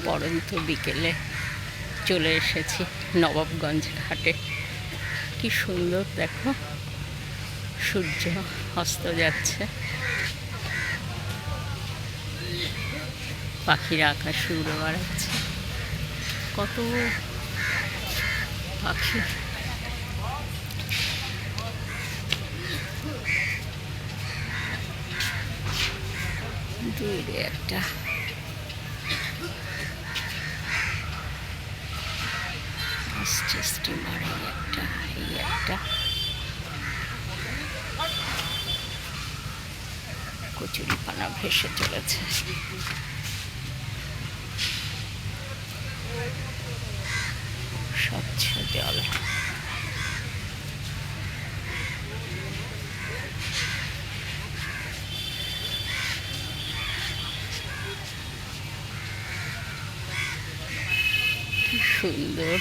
পড়ন্ত বিকেলে চলে এসেছি নবাবগঞ্জ ঘাটে। কি সুন্দর দেখো, সূর্য অস্ত যাচ্ছে, পাখিরা আকাশে উড়ে বেড়াচ্ছে, কত পাখি। দূরে একটা আসছে স্টিমার, এই একটা কচুরিপানা ভেসে চলেছে। স্বচ্ছ জল, কি সুন্দর।